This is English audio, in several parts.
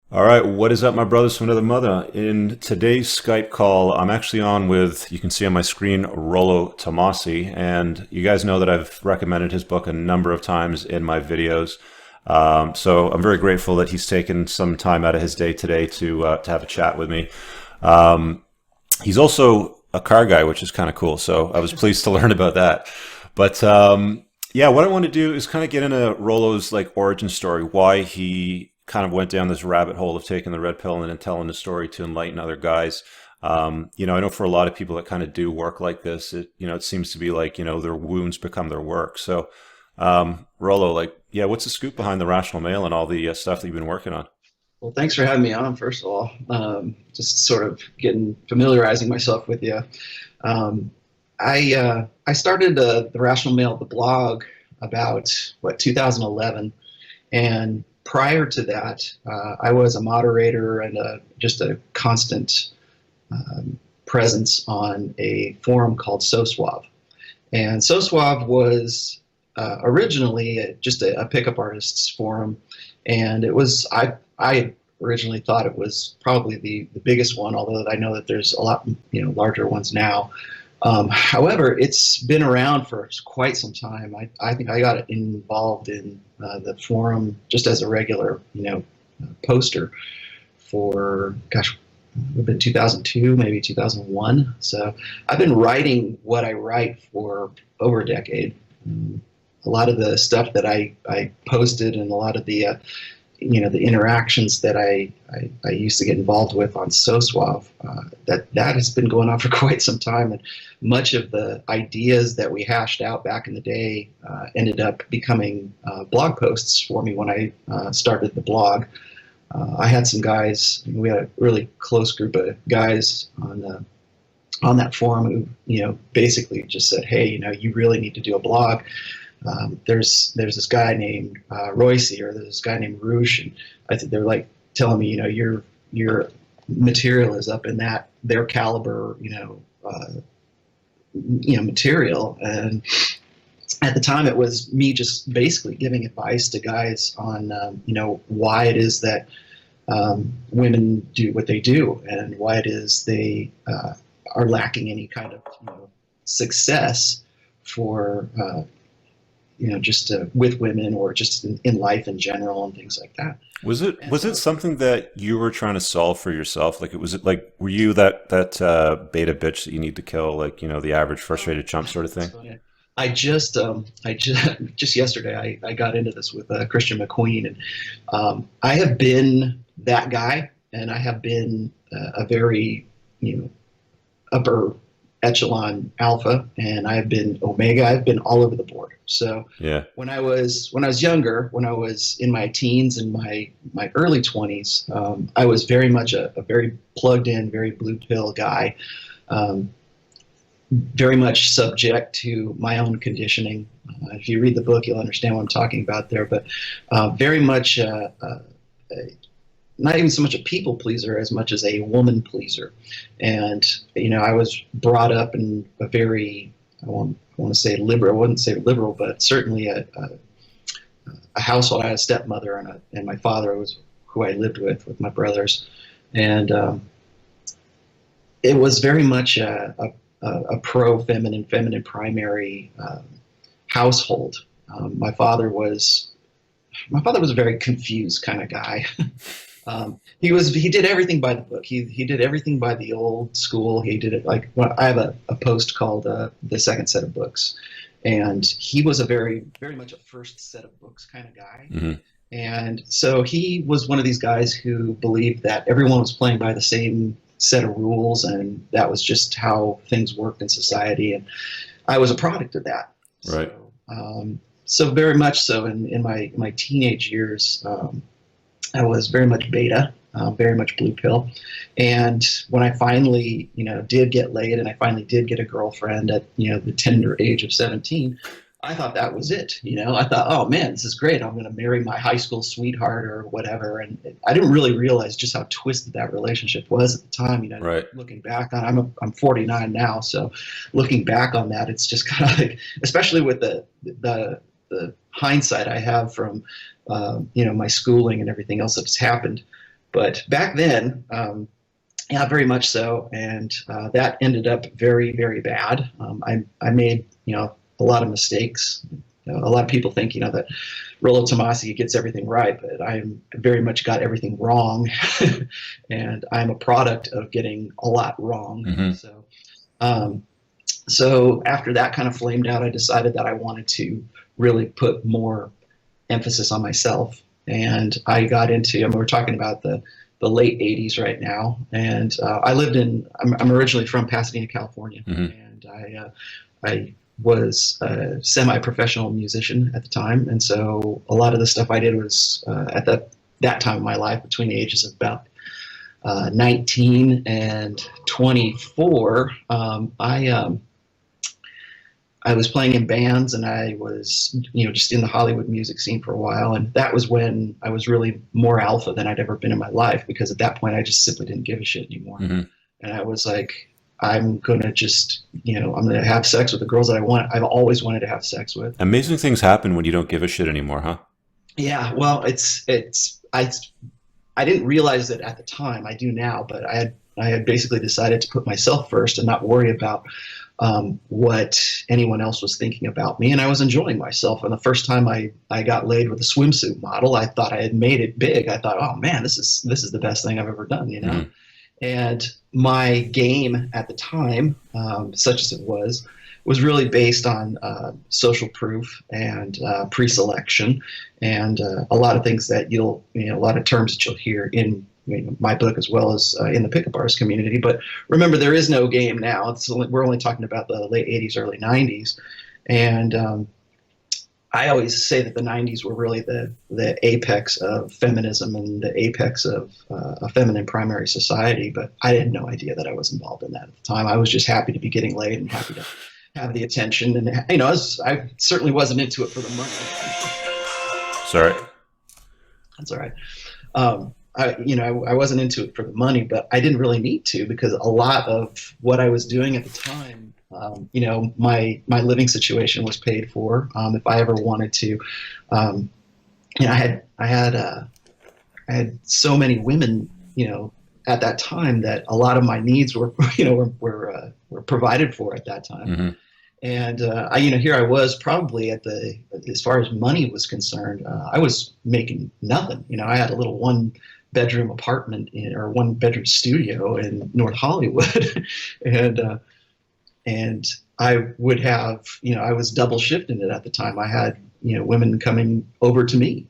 All right, what is up, my brothers from another mother? In today's Skype call, I'm actually on with, you can see on my screen, Rollo Tomassi, and you guys know that I've recommended his book a number of times in my videos. So I'm very grateful that he's taken some time out of his day today to have a chat with me. Um, he's also a car guy, which is kind of cool. So I was pleased to learn about that. But yeah, what I want to do is kind of get into Rollo's like origin story, why he kind of went down this rabbit hole of taking the red pill and then telling the story to enlighten other guys. I know for a lot of people that kind of do work like this, it seems to be like, their wounds become their work. So, Rollo, like, yeah, what's the scoop behind the Rational Male and all the stuff that you've been working on? Well, thanks for having me on, first of all. Just sort of getting familiarizing myself with you. Um, I started the Rational Mail, the blog, about 2011, and prior to that, I was a moderator and just a constant presence on a forum called SoSuave. And SoSuave was originally just a pickup artists forum, and it was I originally thought it was probably the biggest one, although I know that there's a lot larger ones now. However, it's been around for quite some time. I think I got involved in the forum just as a regular poster for gosh, it would have been 2002, maybe 2001. So I've been writing what I write for over a decade. A lot of the stuff that I posted and a lot of the interactions that I used to get involved with on SoSuave, that has been going on for quite some time, and much of the ideas that we hashed out back in the day ended up becoming blog posts for me when I started the blog. I had some guys. We had a really close group of guys on that forum who basically just said, "Hey, you really need to do a blog." There's this guy named Royce, or there's this guy named Roosh, and I think they're like telling me, your material is up in their caliber, material. And at the time, it was me just basically giving advice to guys on, why it is that women do what they do, and why it is they are lacking any kind of success for just with women, or just in life in general, and things like that. Was it And was it so, something that you were trying to solve for yourself? Like, was it like, were you that beta bitch that you need to kill, like, the average frustrated chump sort of it's thing? funny. I just yesterday I got into this with Christian McQueen, and I have been that guy, and I have been a very upper echelon alpha, and I've been omega. I've been all over the board. So Yeah. when I was younger, when I was in my teens and my early 20s, I was very much a very plugged in, very blue pill guy. Um, Very much subject to my own conditioning. If you read the book, you'll understand what I'm talking about there. But very much not even so much a people pleaser as much as a woman pleaser. And I was brought up in a very, I want to say liberal. I wouldn't say liberal, but certainly a household. I had a stepmother, and my father was who I lived with my brothers, and it was very much a pro-feminine, feminine primary household. My father was a very confused kind of guy. He did everything by the book. He did everything by the old school. He did it like, well, I have a post called the second set of books, and he was a very very much a first set of books kind of guy. Hmm. And so he was one of these guys who believed that everyone was playing by the same set of rules, and that was just how things worked in society. And I was a product of that. Right. So very much so in my teenage years, I was very much beta, very much blue pill. And when I finally, did get laid, and I finally did get a girlfriend at, the tender age of 17, I thought that was it. I thought, oh man, this is great. I'm going to marry my high school sweetheart or whatever. And I didn't really realize just how twisted that relationship was at the time. Right. Looking back on, I'm 49 now, so looking back on that, it's just kind of like, especially with the hindsight I have from my schooling and everything else that's happened. But back then, yeah, very much so, and that ended up very, very bad. I made a lot of mistakes. A lot of people think that Rollo Tomassi gets everything right, but I very much got everything wrong, and I'm a product of getting a lot wrong. Mm-hmm. So after that kind of flamed out, I decided that I wanted to really put more emphasis on myself, and I got into. I mean, we're talking about the late '80s right now, and I'm originally from Pasadena, California, mm-hmm. and I was a semi-professional musician at the time, and so a lot of the stuff I did was at that time of my life, between the ages of about 19 and 24. I was playing in bands, and I was, just in the Hollywood music scene for a while. And that was when I was really more alpha than I'd ever been in my life, because at that point I just simply didn't give a shit anymore. Mm-hmm. And I was like, I'm going to just, I'm going to have sex with the girls that I've always wanted to have sex with. Amazing things happen when you don't give a shit anymore, huh? Yeah. Well, I didn't realize it at the time. I do now, but I had basically decided to put myself first and not worry about what anyone else was thinking about me. And I was enjoying myself. And the first time I got laid with a swimsuit model, I thought I had made it big. I thought, oh man, this is the best thing I've ever done, Mm-hmm. And my game at the time, such as it was really based on social proof and pre-selection, and a lot of things that a lot of terms that you'll hear in my book, as well as in the pickup artist community. But remember, there is no game now. We're only talking about the late '80s, early '90s, and I always say that the '90s were really the apex of feminism and the apex of a feminine primary society. But I had no idea that I was involved in that at the time. I was just happy to be getting laid and happy to have the attention, and I certainly wasn't into it for the money. Sorry. That's all right. I wasn't into it for the money, but I didn't really need to, because a lot of what I was doing at the time, my living situation was paid for. If I ever wanted to, I had so many women, at that time, that a lot of my needs were provided for at that time. Mm-hmm. And here I was, probably as far as money was concerned, I was making nothing. I had a little one-bedroom apartment or one-bedroom studio in North Hollywood, and I would have, I was double shifting it at the time. I had women coming over to me,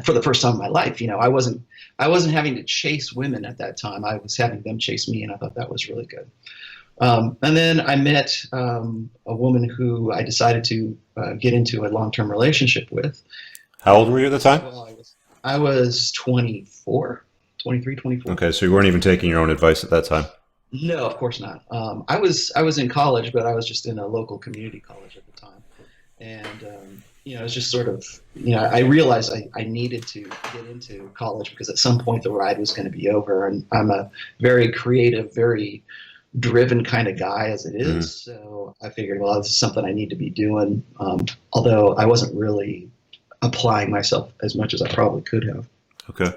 for the first time in my life. I wasn't having to chase women at that time. I was having them chase me, and I thought that was really good. And then I met a woman who I decided to get into a long-term relationship with. How old were you at the time? Well, I was 24, 23, 24. Okay, so you weren't even taking your own advice at that time? No, of course not. I was in college, but I was just in a local community college at the time. And, it was just sort of, I realized I needed to get into college, because at some point the ride was going to be over. And I'm a very creative, very driven kind of guy as it is. So I figured, well, this is something I need to be doing. Although I wasn't really applying myself as much as I probably could have. Okay.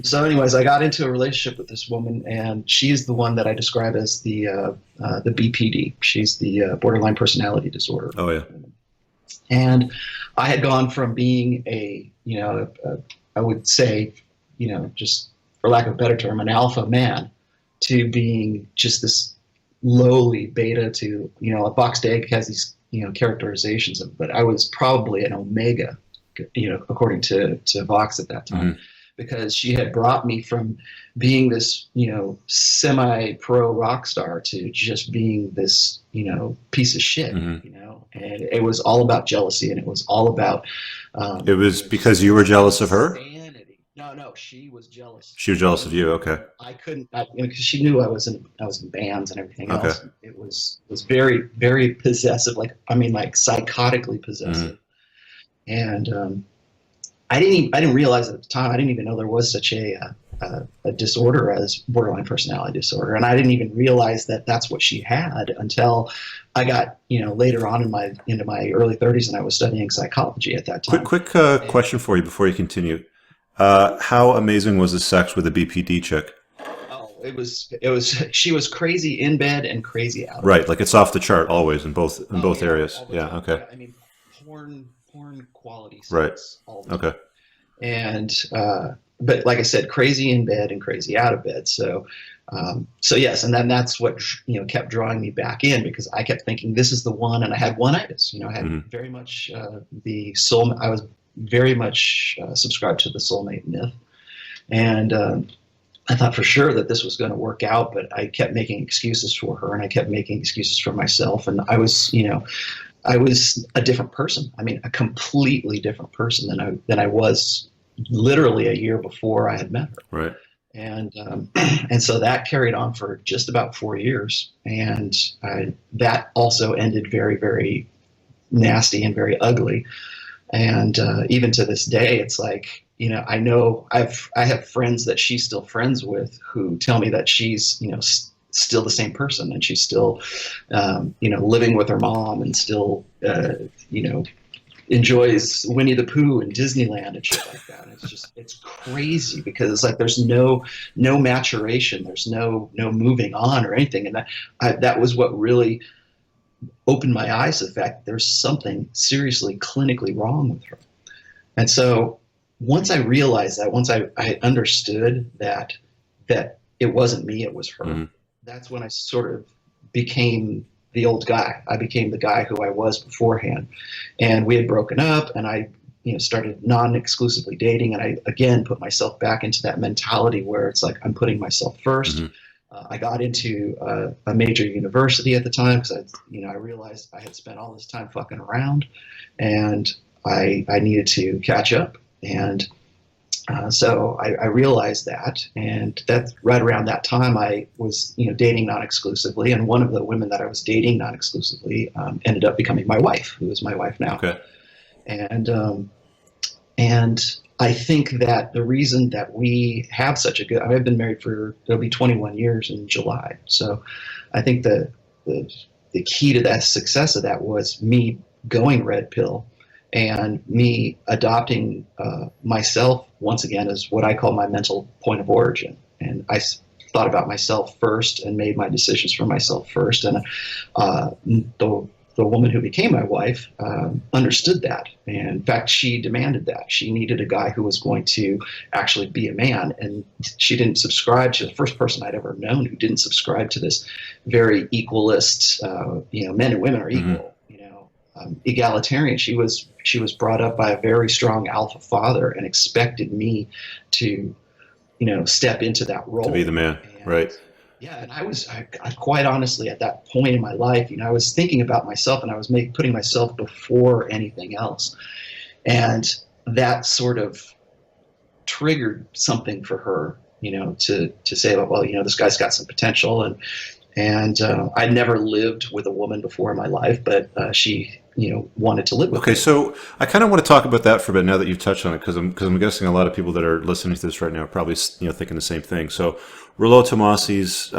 So anyways, I got into a relationship with this woman, and she's the one that I describe as the BPD. She's the borderline personality disorder. Oh, yeah. And I had gone from being I would say, just for lack of a better term, an alpha man, to being just this lowly beta to, a boxed egg has these, characterizations of, but I was probably an omega, according to Vox at that time. Mm-hmm. Because she had brought me from being this, semi-pro rock star to just being this, piece of shit, mm-hmm. And it was all about jealousy, and it was all about. It was because you were jealous of her? No, she was jealous. She was jealous of you. Okay. I couldn't, because she knew I was in bands and everything okay. else. It was very, very possessive, like psychotically possessive, mm-hmm. And. I didn't realize at the time. I didn't even know there was such a disorder as borderline personality disorder, and I didn't even realize that that's what she had until I got later on into my early 30s, and I was studying psychology at that time. Quick question for you before you continue. How amazing was the sex with the BPD chick? Oh, she was crazy in bed and crazy out of Right, bed. like it's off the chart always in Oh both yeah, areas. all the Yeah. time. Okay. Yeah, I mean, porn quality Right. sex all the Okay. time. And but like I said, crazy in bed and crazy out of bed. So so yes, and then that's what kept drawing me back in, because I kept thinking this is the one, and I had one-itis. I had Hmm. very much the soul. I was very much subscribed to the soulmate myth, and I thought for sure that this was going to work out, but I kept making excuses for her, and I kept making excuses for myself, and I was a different person. I mean, a completely different person than I was literally a year before I had met her. Right. And and so that carried on for just about 4 years, and that also ended very, very nasty and very ugly. And even to this day, it's like, I know I have friends that she's still friends with who tell me that she's still the same person, and she's still living with her mom, and still enjoys Winnie the Pooh and Disneyland and shit like that. And it's crazy, because it's like there's no maturation, there's no moving on or anything. And that was what really opened my eyes to the fact that there's something seriously clinically wrong with her. And so once I realized that, once I understood that it wasn't me, it was her, Hmm. that's when I sort of became the old guy. I became the guy who I was beforehand. And we had broken up, and I started non-exclusively dating, and I again put myself back into that mentality where it's like I'm putting myself first. Hmm. I got into a major university at the time, because I realized I had spent all this time fucking around, and I needed to catch up. And so I realized that, and that's right around that time I was dating non-exclusively, and one of the women that I was dating non-exclusively ended up becoming my wife, who is my wife now. Okay. And and I think that the reason that we have such a good, I've been married for, it'll be 21 years in July. So I think the key to that success of that was me going red pill, and me adopting myself once again as what I call my mental point of origin. And I thought about myself first and made my decisions for myself first. And the woman who became my wife understood that. And in fact, she demanded that. She needed a guy who was going to actually be a man. And she didn't subscribe. She was the first person I'd ever known who didn't subscribe to this very equalist, men and women are Hmm. equal, egalitarian. She was brought up by a very strong alpha father and expected me to, step into that To be role. the man. And Right. yeah, and I quite honestly, at that point in my life, I was thinking about myself, and I was putting myself before anything else. And that sort of triggered something for her, to say, well, this guy's got some potential. And I'd never lived with a woman before in my life, but she, wanted to live with Okay, me. so I kind of want to talk about that for a bit now that you've touched on it, because I'm guessing a lot of people that are listening to this right now are probably thinking the same thing. So Rollo Tomassi's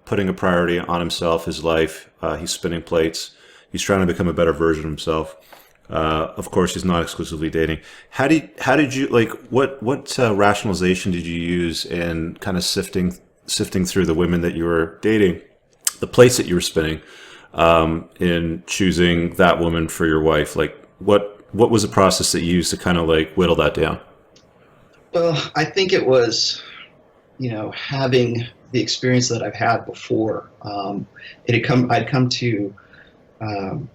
putting a priority on himself, his life. He's spinning plates. He's trying to become a better version of himself. Of course, he's not exclusively dating. How did you like what rationalization did you use in kind of sifting through the women that you were dating, the plates that you were spinning, in choosing that woman for your wife? Like, what was the process that you used to kind of like whittle that down? Well, I think it was, having the experience that I've had before. I'd come to, um,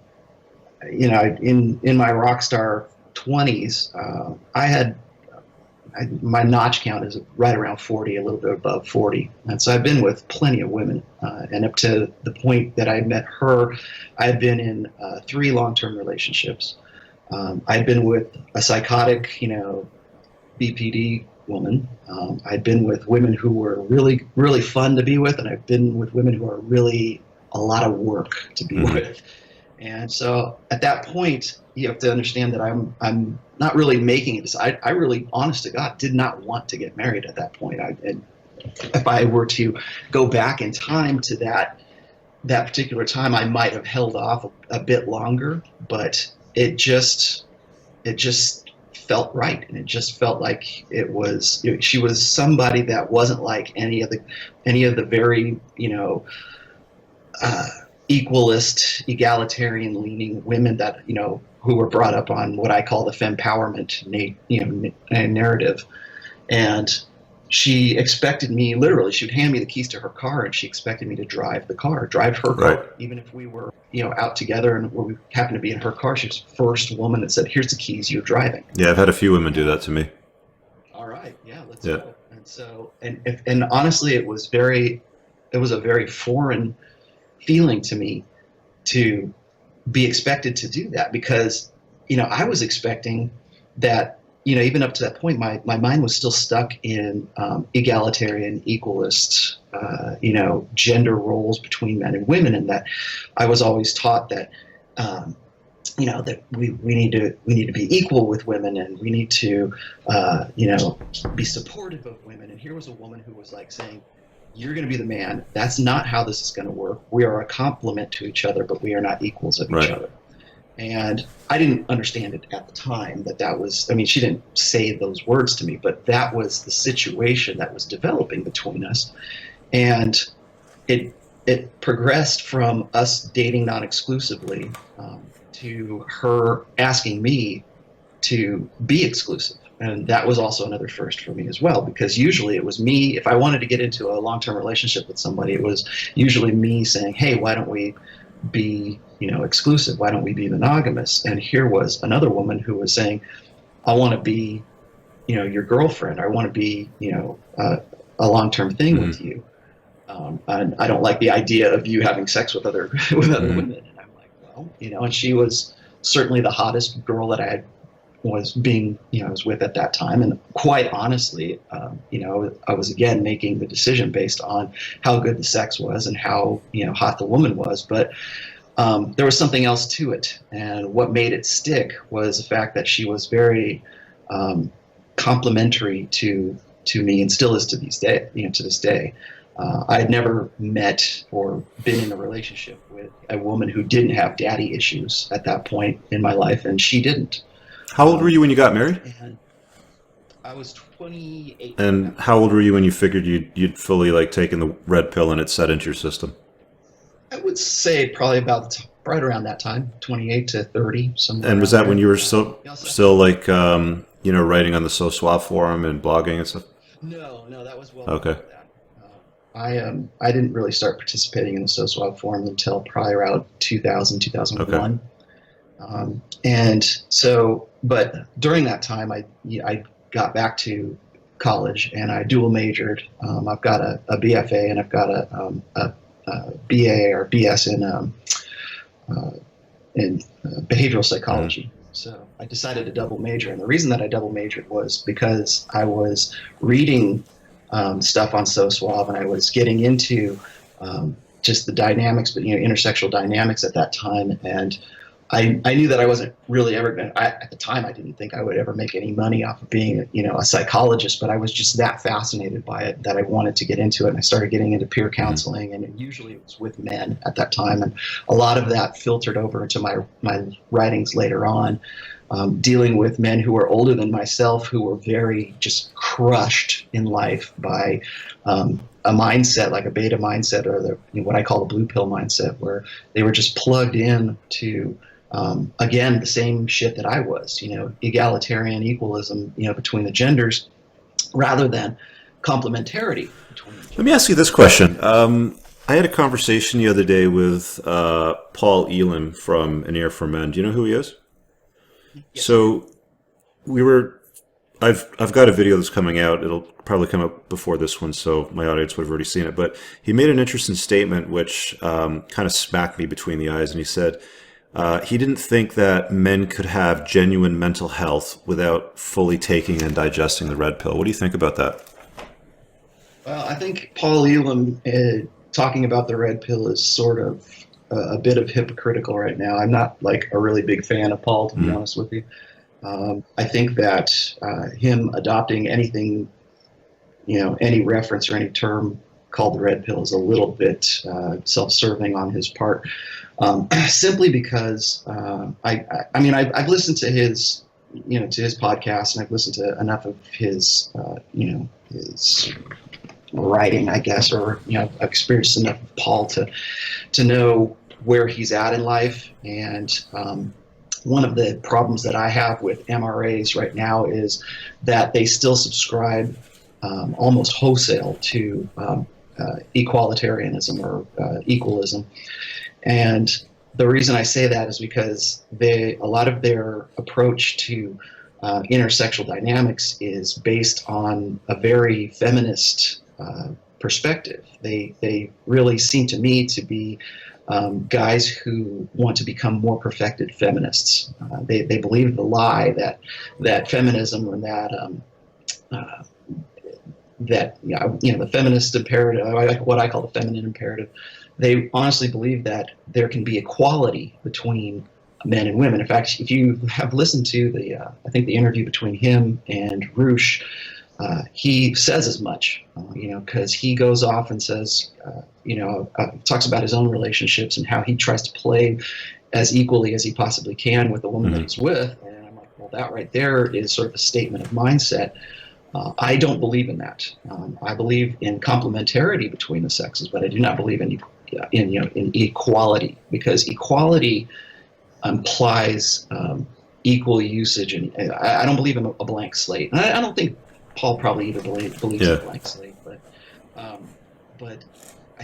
in my rock star 20s, my notch count is right around 40, a little bit above 40. And so I've been with plenty of women. And up to the point that I met her, I had been in 3 long-term relationships. I'd been with a psychotic, BPD woman. I'd been with women who were really, really fun to be with. And I've been with women who are really a lot of work to be Hmm. with. And so at that point, you have to understand that I'm not really making it. I really, honest to God, did not want to get married at that point. And if I were to go back in time to that particular time, I might have held off a bit longer. But it just felt right, and it just felt like she was somebody that wasn't like any of the very equalist, egalitarian leaning women that who were brought up on what I call the fempowerment narrative. And she expected me, literally, she would hand me the keys to her car, and she expected me to drive her car, Right. even if we were out together and we happened to be in her car. She was the first woman that said, "Here's the keys, you're driving." Yeah, I've had a few women do that to me. All right, yeah, let's go. And so, and honestly, it was a very foreign feeling to me to be expected to do that, because I was expecting that even up to that point, my mind was still stuck in egalitarian, equalist, gender roles between men and women, and that I was always taught that that we need to be equal with women, and we need to be supportive of women. And here was a woman who was like saying, "You're going to be the man. That's not how this is going to work. We are a complement to each other, but we are not equals of each other." And I didn't understand it at the time that was, I mean, she didn't say those words to me, but that was the situation that was developing between us. And it progressed from us dating non-exclusively to her asking me to be exclusive. And that was also another first for me as well, because usually it was me, if I wanted to get into a long-term relationship with somebody, it was usually me saying, "Hey, why don't we be exclusive? Why don't we be monogamous?" And here was another woman who was saying, "I want to be your girlfriend. I want to be a long-term thing with you, and I don't like the idea of you having sex with other women." And I'm like, well, and she was certainly the hottest girl that I was with at that time. And quite honestly, I was again making the decision based on how good the sex was and how hot the woman was. But there was something else to it, and what made it stick was the fact that she was very complimentary to me, and still is to this day. I had never met or been in a relationship with a woman who didn't have daddy issues at that point in my life, and she didn't. How old were you when you got married? And I was 28. And how old were you when you figured you'd fully taken the red pill and it set into your system? I would say probably right around that time, 28 to 30, somewhere. And was that when you were still writing on the So Suave forum and blogging and stuff? No, that was well okay. before that. I didn't really start participating in the So Suave forum until probably around 2000, 2001. Okay. And so, but during that time, I got back to college and I dual majored. I've got a BFA and I've got a BA or BS in behavioral psychology. So I decided to double major, and the reason that I double majored was because I was reading stuff on So Suave, and I was getting into just the dynamics, but intersexual dynamics at that time, and I knew that I wasn't really ever going to, at the time I didn't think I would ever make any money off of being a psychologist, but I was just that fascinated by it that I wanted to get into it. And I started getting into peer counseling, and usually it was with men at that time. And a lot of that filtered over into my writings later on, dealing with men who were older than myself, who were very just crushed in life by a mindset, like a beta mindset, or what I call the blue pill mindset, where they were just plugged in to again, the same shit that I was, egalitarian equalism, between the genders, rather than complementarity between the genders. Let me ask you this question. I had a conversation the other day with Paul Elam from An Ear for Men. Do you know who he is? Yes. So I've got a video that's coming out. It'll probably come up before this one, so my audience would have already seen it. But he made an interesting statement which kind of smacked me between the eyes, and he said, he didn't think that men could have genuine mental health without fully taking and digesting the red pill. What do you think about that? Well, I think Paul Elam talking about the red pill is sort of a bit of hypocritical right now. I'm not a really big fan of Paul, to be honest with you. I think that him adopting anything, any reference or any term called the red pill is a little bit self-serving on his part. Simply because I've listened to his to his podcast, and I've listened to enough of his, his writing, I guess, or I've experienced enough of Paul to know where he's at in life. And one of the problems that I have with MRAs right now is that they still subscribe almost wholesale to equalitarianism or equalism. And the reason I say that is because a lot of their approach to intersexual dynamics is based on a very feminist perspective. They really seem to me to be guys who want to become more perfected feminists. They believe the lie that feminism and that the feminist imperative, what I call the feminine imperative, they honestly believe that there can be equality between men and women. In fact, if you have listened to I think the interview between him and Roosh, he says as much, because he goes off and says, talks about his own relationships and how he tries to play as equally as he possibly can with the woman that he's with. And I'm like, well, that right there is sort of a statement of mindset. I don't believe in that. I believe in complementarity between the sexes, but I do not believe in equality, because equality implies equal usage, and I don't believe in a blank slate. And I don't think Paul probably either believes in a blank slate, but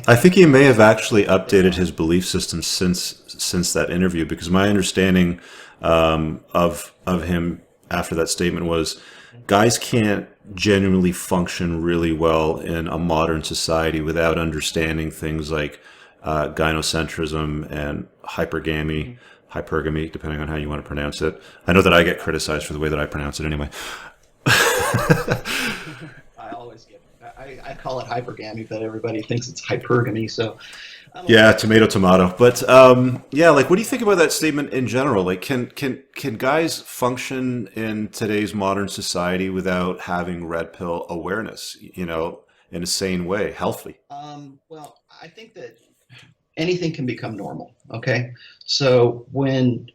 I think he may have actually updated his belief system since that interview, because my understanding of him after that statement was guys can't genuinely function really well in a modern society without understanding things like gynocentrism and hypergamy, depending on how you want to pronounce it. I know that I get criticized for the way that I pronounce it anyway. I always get I call it hypergamy, but everybody thinks it's hypergamy. So yeah, tomato. But like, what do you think about that statement in general? Like, can guys function in today's modern society without having red pill awareness? In a sane way, healthy? Well, I think that anything can become normal. Okay, so when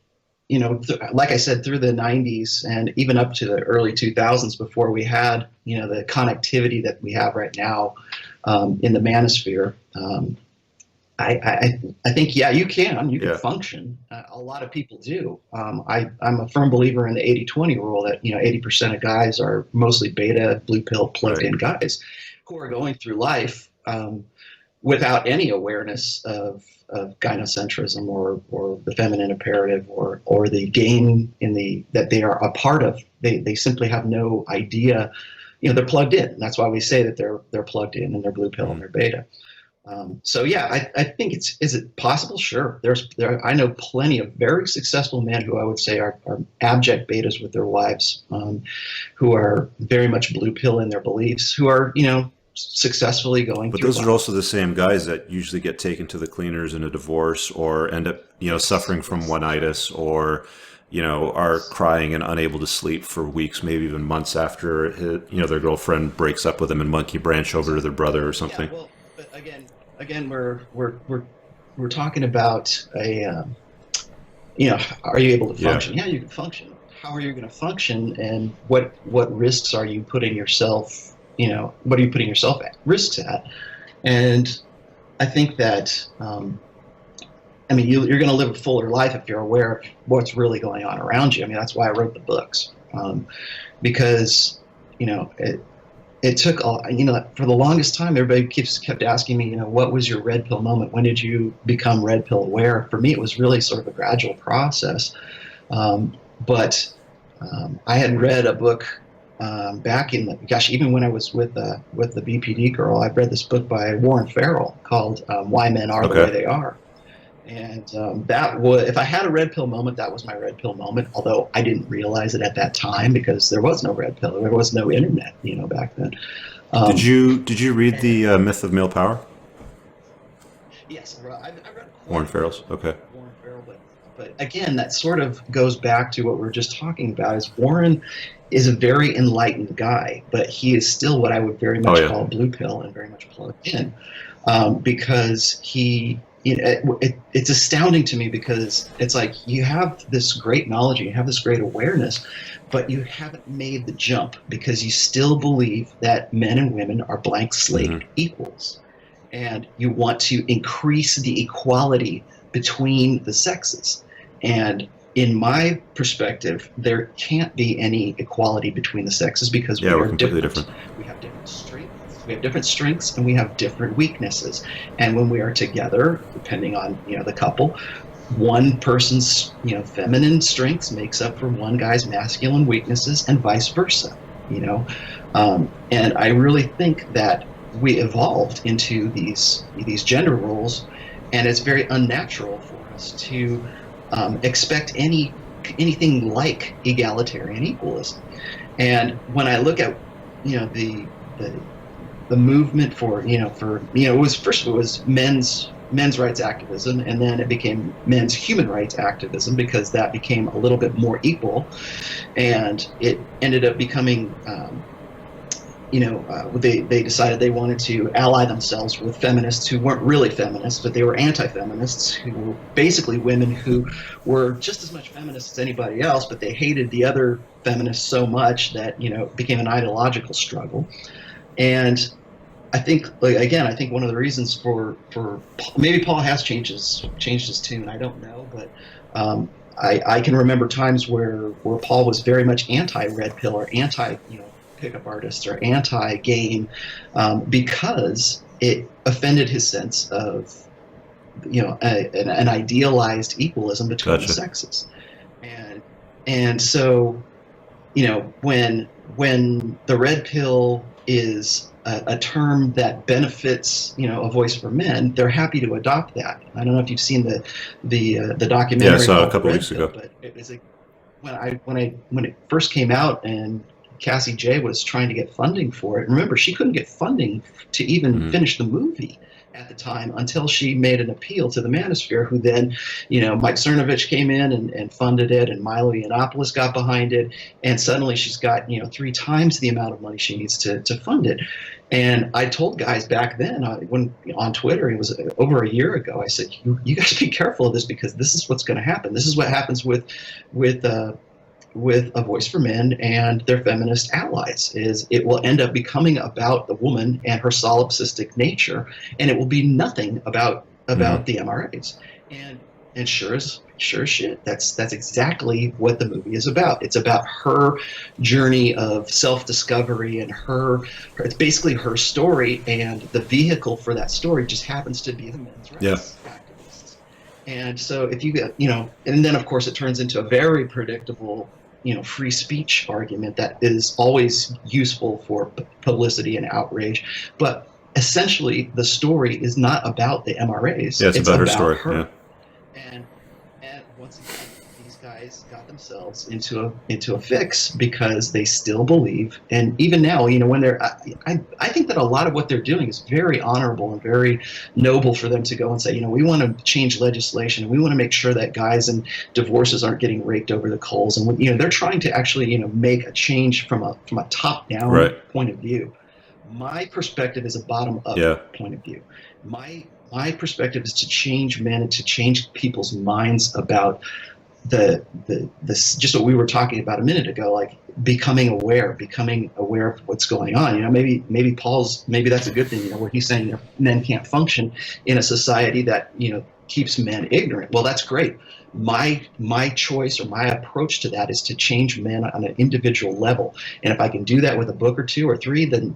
like I said, through the 90s and even up to the early 2000s, before we had the connectivity that we have right now in the manosphere. I think, you can function. A lot of people do. I'm a firm believer in the 80-20 rule that 80% of guys are mostly beta, blue pill, plugged in guys who are going through life without any awareness of gynocentrism or the feminine imperative or the game that they are a part of. They simply have no idea. They're plugged in. And that's why we say that they're plugged in and they're blue pill and they're beta. I think is it possible? Sure. I know plenty of very successful men who I would say are abject betas with their wives, who are very much blue pill in their beliefs, who are, successfully going but through those life. Are also the same guys that usually get taken to the cleaners in a divorce or end up, suffering from one-itis or, are crying and unable to sleep for weeks, maybe even months after, their girlfriend breaks up with them and monkey branch over to their brother or something. Yeah, well, but again, we're talking about are you able to function? Yeah, you can function. How are you going to function, and what risks are you putting yourself? What are you putting yourself at risks at? And I think that you're going to live a fuller life if you're aware of what's really going on around you. I mean, that's why I wrote the books, because it took for the longest time, everybody kept asking me, what was your red pill moment? When did you become red pill aware? For me, it was really sort of a gradual process. But I had read a book back even when I was with the BPD girl. I read this book by Warren Farrell called Why Men Are the Way They Are. And that was, if I had a red pill moment, that was my red pill moment, although I didn't realize it at that time because there was no red pill. There was no internet, back then. Did you read the Myth of Male Power? Yes, I read Warren Farrell's. Okay. Warren Farrell, but again, that sort of goes back to what we were just talking about. Is Warren is a very enlightened guy, but he is still what I would very much call blue pill and very much plugged in, because he it's astounding to me, because it's like you have this great knowledge, you have this great awareness, but you haven't made the jump because you still believe that men and women are blank slate equals. And you want to increase the equality between the sexes. And in my perspective, there can't be any equality between the sexes, because we're completely different. We have different strengths. We have different strengths, and we have different weaknesses. And when we are together, depending on the couple, one person's feminine strengths makes up for one guy's masculine weaknesses, and vice versa. And I really think that we evolved into these gender roles, and it's very unnatural for us to expect anything like egalitarian equalism. And when I look at the movement for it was first, it was men's rights activism, and then it became men's human rights activism, because that became a little bit more equal, and it ended up becoming they decided they wanted to ally themselves with feminists who weren't really feminists, but they were anti-feminists, who were basically women who were just as much feminists as anybody else, but they hated the other feminists so much that it became an ideological struggle. And I think, I think one of the reasons for maybe Paul has changed his tune, I don't know, but I can remember times where Paul was very much anti-red pill, or anti pickup artists, or anti-game, because it offended his sense of an idealized equalism between the sexes. And so when the red pill is a term that benefits a voice for men, they're happy to adopt that. I don't know if you've seen the documentary. Yeah, I saw it a couple weeks ago. But it was when it first came out, and Cassie J was trying to get funding for it. Remember, she couldn't get funding to even finish the movie at the time, until she made an appeal to the Manosphere, who then, Mike Cernovich came in and funded it, and Milo Yiannopoulos got behind it, and suddenly she's got 3 times the amount of money she needs to fund it. And I told guys back then, when on Twitter, it was over a year ago, I said, you guys be careful of this, because this is what's going to happen. This is what happens with A Voice for Men and their feminist allies, is it will end up becoming about the woman and her solipsistic nature, and it will be nothing about the MRAs. And sure as shit, that's exactly what the movie is about. It's about her journey of self-discovery, and it's basically her story, and the vehicle for that story just happens to be the men's rights activists. And so if you get, and then of course it turns into a very predictable free speech argument that is always useful for publicity and outrage. But essentially, the story is not about the MRAs. Yeah, it's about her story. Her. Yeah. And once again, these guys got themselves into a fix, because they still believe, and even now, when they're, I think that a lot of what they're doing is very honorable and very noble for them to go and say, we want to change legislation, and we want to make sure that guys in divorces aren't getting raked over the coals, and they're trying to actually make a change from a top-down point of view. My perspective is a bottom-up point of view. My perspective is to change men and to change people's minds about just what we were talking about a minute ago, like becoming aware of what's going on. Maybe that's a good thing, where he's saying men can't function in a society that keeps men ignorant. Well, that's great. My choice, or my approach to that, is to change men on an individual level. And if I can do that with a book or 2 or 3, then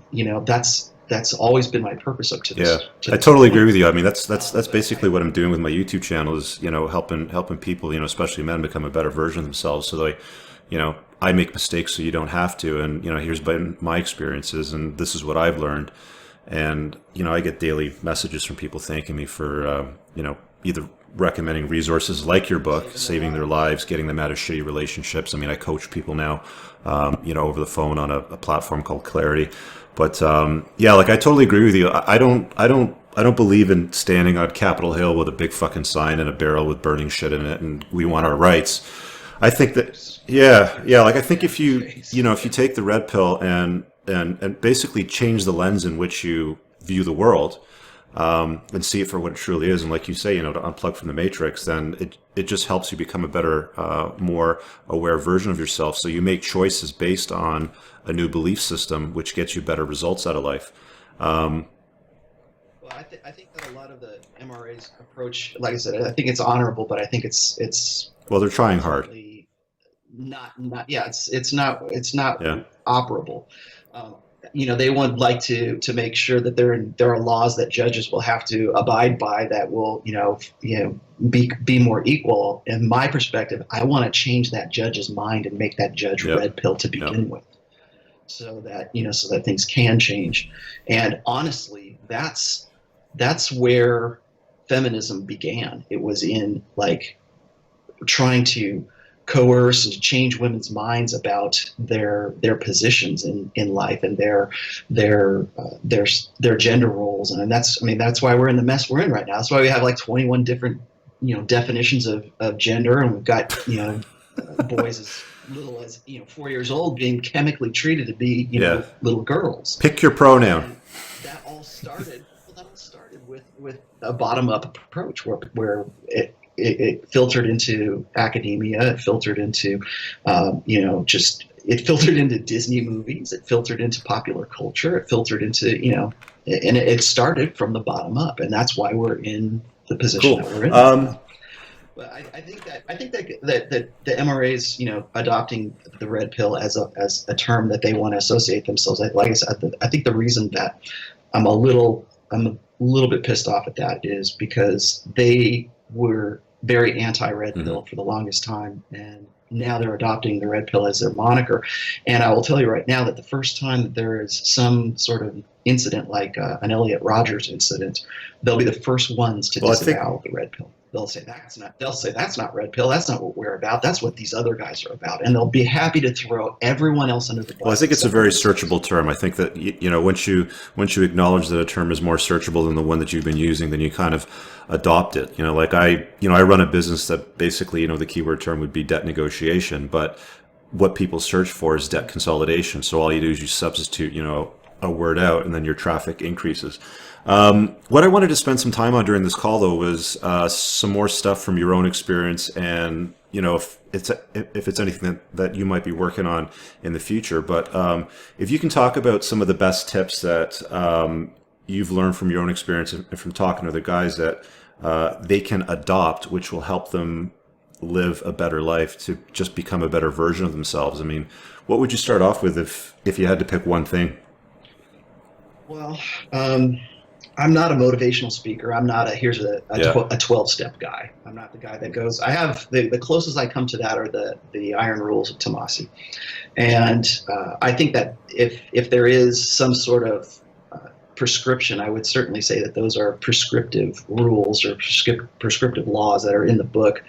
that's always been my purpose up to this. Yeah, I totally agree with you. I mean, that's basically what I'm doing with my YouTube channel, is helping people, especially men, become a better version of themselves. So they, I make mistakes so you don't have to, and here's been my experiences, and this is what I've learned. And I get daily messages from people thanking me for either recommending resources like your book, saving their lives, getting them out of shitty relationships. I mean, I coach people now, over the phone on a platform called Clarity. But I totally agree with you. I don't believe in standing on Capitol Hill with a big fucking sign and a barrel with burning shit in it, and we want our rights. I think that I think if you take the red pill and basically change the lens in which you view the world, and see it for what it truly is. And like you say, to unplug from the matrix, then it just helps you become a better, more aware version of yourself. So you make choices based on a new belief system, which gets you better results out of life. Well, I think that a lot of the MRA's approach, like I said, I think it's honorable, but I think it's Well, they're trying hard. not yeah, it's not Yeah. operable. Um, they would like to make sure that there are laws that judges will have to abide by that will be more equal. In my perspective, I want to change that judge's mind and make that judge Yep. red pill to begin with, so that things can change. And honestly, that's where feminism began. It was in like trying to coerce and change women's minds about their positions in life and their gender roles. And that's why we're in the mess we're in right now. That's why we have like 21 different definitions of gender, and we've got boys as little as 4 years old being chemically treated to be little girls. Pick your pronoun. And that all started with a bottom-up approach where it filtered into academia, it filtered into it filtered into Disney movies, it filtered into popular culture, it filtered into and it started from the bottom up, and that's why we're in the position that we're in. But I think that the MRA's adopting the red pill as a term that they want to associate themselves. Like I said, I think the reason that I'm a little bit pissed off at that is because they were very anti-red pill for the longest time, and now they're adopting the red pill as their moniker. And I will tell you right now that the first time that there is some sort of incident like an Elliot Rodgers incident, they'll be the first ones to disavow the red pill. They'll say that's not red pill. That's not what we're about. That's what these other guys are about. And they'll be happy to throw everyone else under the bus. Well, I think it's a very searchable term. I think that once you acknowledge that a term is more searchable than the one that you've been using, then you kind of adopt it. Like I run a business that basically, the keyword term would be debt negotiation, but what people search for is debt consolidation. So all you do is you substitute, a word out, and then your traffic increases. What I wanted to spend some time on during this call, though, was some more stuff from your own experience, and if it's anything that you might be working on in the future. But if you can talk about some of the best tips that you've learned from your own experience and from talking to the guys that they can adopt, which will help them live a better life to just become a better version of themselves. I mean, what would you start off with if you had to pick one thing? Well, I'm not a motivational speaker. I'm not here's a 12-step guy. I'm not the guy that goes. I have the closest I come to that are the iron rules of Tomassi, and I think that if there is some sort of prescription, I would certainly say that those are prescriptive rules or prescriptive laws that are in the book.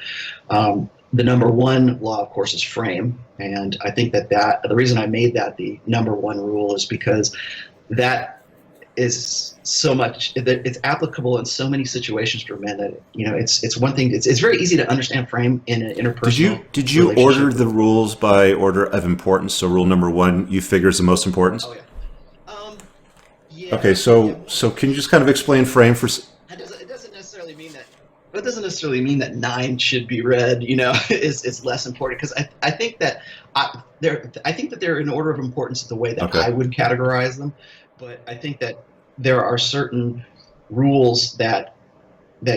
The number one law, of course, is frame, and I think that the reason I made that the number one rule is because that is so much that it's applicable in so many situations for men that it's one thing. It's very easy to understand frame in an interpersonal. Did you order the rules by order of importance? So rule number one you figure is the most important? Oh yeah. Okay, so can you just kind of explain frame for? It doesn't necessarily mean that. It doesn't necessarily mean that 9 should be read. Is less important, because I think that they're in order of importance the way that I would categorize them. But I think that there are certain rules that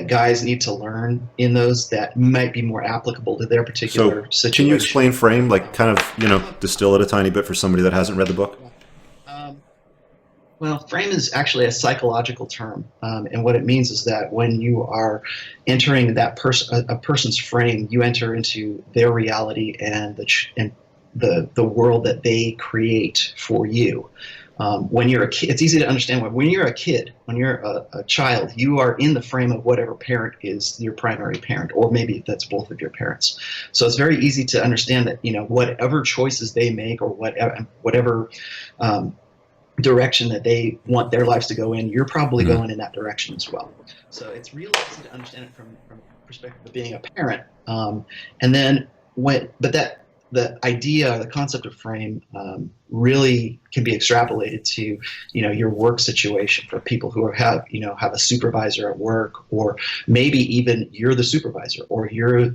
guys need to learn in those that might be more applicable to their particular situation. Can you explain frame, like kind of, distill it a tiny bit for somebody that hasn't read the book? Well, frame is actually a psychological term, and what it means is that when you are entering a person's frame, you enter into their reality and the world that they create for you. When you're a kid, it's easy to understand. When you're a kid, when you're a child, you are in the frame of whatever parent is your primary parent, or maybe that's both of your parents. So it's very easy to understand that whatever choices they make, or whatever direction that they want their lives to go in, you're probably going in that direction as well. So it's really easy to understand it from the perspective of being a parent. And then the idea, the concept of frame really can be extrapolated to, your work situation for people who have a supervisor at work, or maybe even you're the supervisor, or you're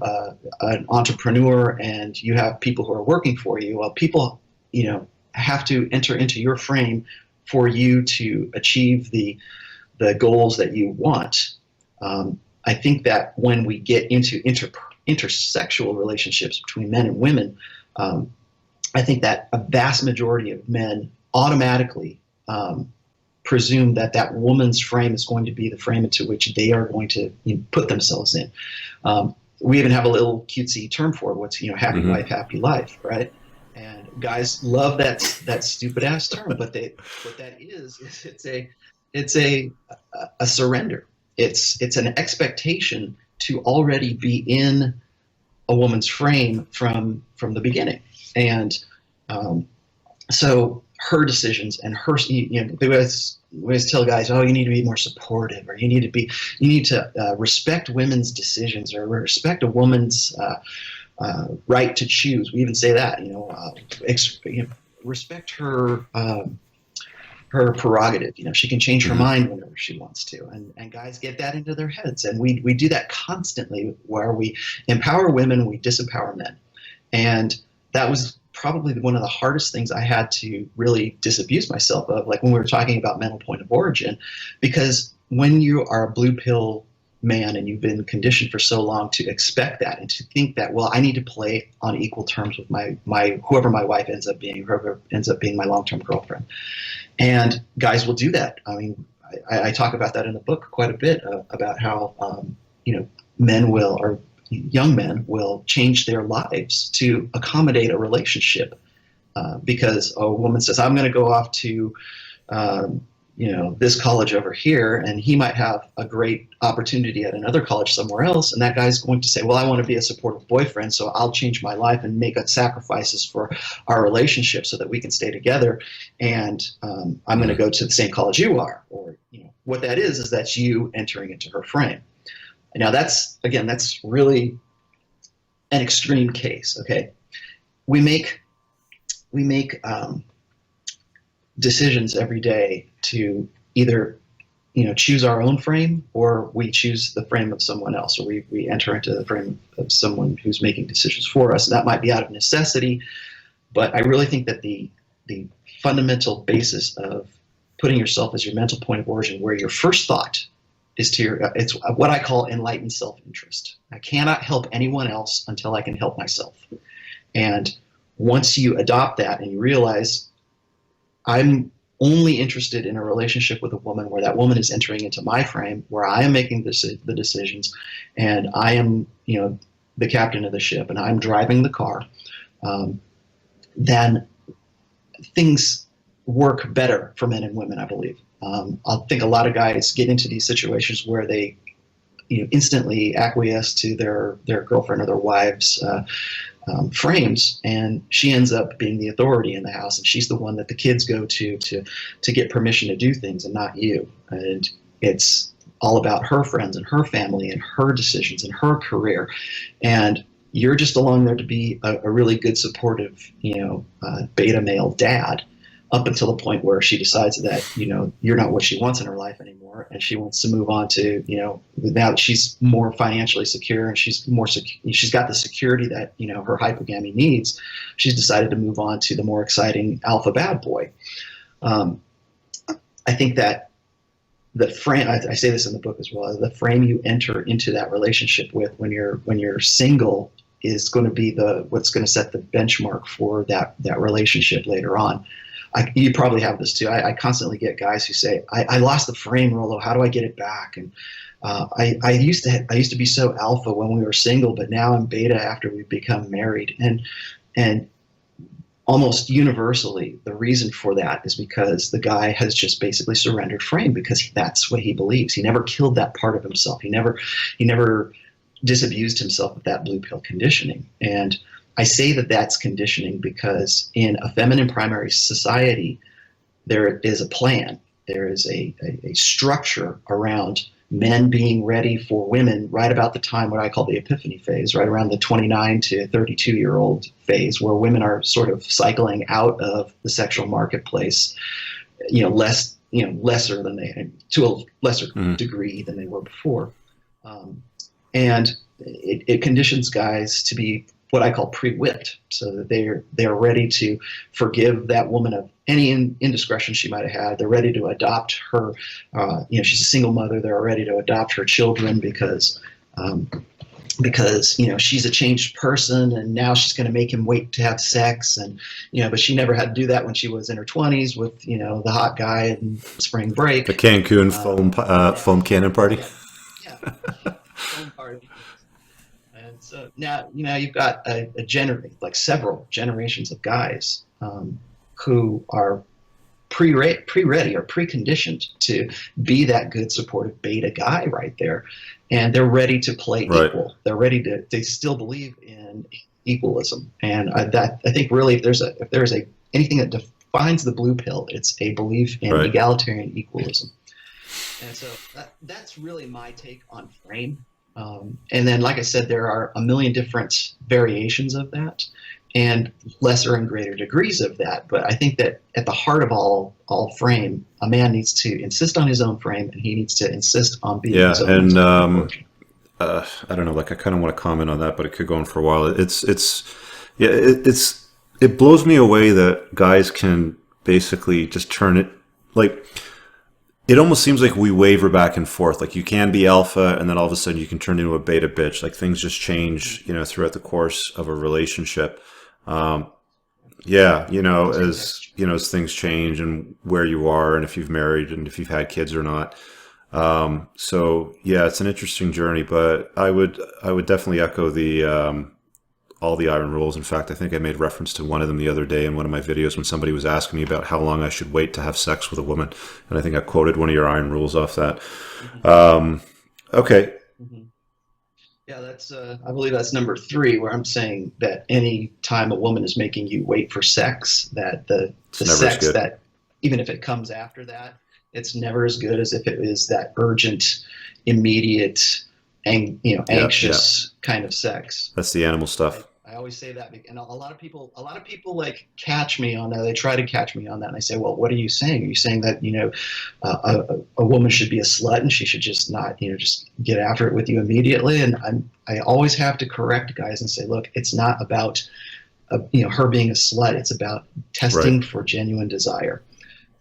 an entrepreneur and you have people who are working for you. Well, people, have to enter into your frame for you to achieve the goals that you want. I think that when we get into intersexual relationships between men and women, I think that a vast majority of men automatically presume that woman's frame is going to be the frame into which they are going to put themselves in. We even have a little cutesy term for it. What's happy wife, happy life, right? And guys love that stupid ass term, but what that is it's a surrender. It's an expectation to already be in a woman's frame from the beginning. And so her decisions and her, we always tell guys, oh, you need to be more supportive, or you need to respect women's decisions, or respect a woman's right to choose. We even say that, respect her her prerogative. She can change her mind whenever she wants to, and guys get that into their heads, and we do that constantly, where we empower women, we disempower men. And that was probably one of the hardest things I had to really disabuse myself of, like when we were talking about mental point of origin, because when you are a blue pill man and you've been conditioned for so long to expect that and to think that, well, I need to play on equal terms with my whoever my wife ends up being, whoever ends up being my long-term girlfriend. And guys will do that. I mean, I talk about that in the book quite a bit, about how men will, or young men will, change their lives to accommodate a relationship because a woman says, I'm going to go off to this college over here, and he might have a great opportunity at another college somewhere else, and that guy's going to say, well, I want to be a supportive boyfriend, so I'll change my life and make sacrifices for our relationship so that we can stay together, and I'm going to go to the same college you are. Or what that is that's you entering into her frame. Now that's really an extreme case. Okay, we make decisions every day to either choose our own frame, or we choose the frame of someone else, or we enter into the frame of someone who's making decisions for us. That might be out of necessity, but I really think that the fundamental basis of putting yourself as your mental point of origin, where your first thought is it's what I call enlightened self-interest. I cannot help anyone else until I can help myself. And once you adopt that and you realize, I'm only interested in a relationship with a woman where that woman is entering into my frame, where I am making the decisions, and I am, the captain of the ship, and I'm driving the car, then things work better for men and women, I believe. I think a lot of guys get into these situations where they, instantly acquiesce to their girlfriend or their wife's frames, and she ends up being the authority in the house, and she's the one that the kids go to get permission to do things, and not you. And it's all about her friends and her family and her decisions and her career, and you're just along there to be a really good, supportive, beta male dad, up until the point where she decides that, you're not what she wants in her life anymore, and she wants to move on to, now that she's more financially secure and she's got the security that, her hypergamy needs, she's decided to move on to the more exciting alpha bad boy. I think that the frame, I say this in the book as well, the frame you enter into that relationship with when you're single is going to be what's going to set the benchmark for that relationship later on. You probably have this too. I constantly get guys who say, I lost the frame, Rollo. How do I get it back? And I used to be so alpha when we were single, but now I'm beta after we've become married. And almost universally, the reason for that is because the guy has just basically surrendered frame, because that's what he believes. He never killed that part of himself. He never disabused himself of that blue pill conditioning. And I say that that's conditioning because in a feminine primary society, there is a plan. There is a structure around men being ready for women right about the time what I call the Epiphany Phase, right around the 29 to 32-year-old phase, where women are sort of cycling out of the sexual marketplace, lesser than they, to a lesser degree than they were before. And it conditions guys to be what I call pre-whipped, so that they're ready to forgive that woman of any indiscretion she might have had. They're ready to adopt her. She's a single mother. They're ready to adopt her children because she's a changed person, and now she's going to make him wait to have sex, and but she never had to do that when she was in her 20s with the hot guy in spring break. The Cancun foam cannon party. Yeah. Foam party. And so now you've got several generations of guys who are pre-ready or preconditioned to be that good supportive beta guy right there, and they're ready to play equal. They're ready to. They still believe in equalism, and I think really if there's anything that defines the blue pill, it's a belief in egalitarian equalism. And so that's really my take on frame. And then, like I said, there are a million different variations of that, and lesser and greater degrees of that. But I think that at the heart of all frame, a man needs to insist on his own frame, and he needs to insist on being his own. And I don't know, I kind of want to comment on that, but it could go on for a while. It blows me away that guys can basically just turn it it almost seems like we waver back and forth. Like you can be alpha, and then all of a sudden you can turn into a beta bitch. Like things just change, throughout the course of a relationship. As things change and where you are, and if you've married, and if you've had kids or not. It's an interesting journey. But I would definitely echo the all the iron rules. In fact, I think I made reference to one of them the other day in one of my videos when somebody was asking me about how long I should wait to have sex with a woman. And I think I quoted one of your iron rules off that. Okay. Mm-hmm. Yeah, that's I believe that's number 3, where I'm saying that any time a woman is making you wait for sex, that the sex that, even if it comes after that, it's never as good as if it is that urgent, immediate, anxious kind of sex. That's the animal stuff. I always say that, and a lot of people catch me on that. They try to catch me on that, and I say, well, what are you saying? Are you saying that a woman should be a slut and she should just not just get after it with you immediately? And I always have to correct guys and say, look, it's not about her being a slut. It's about testing for genuine desire.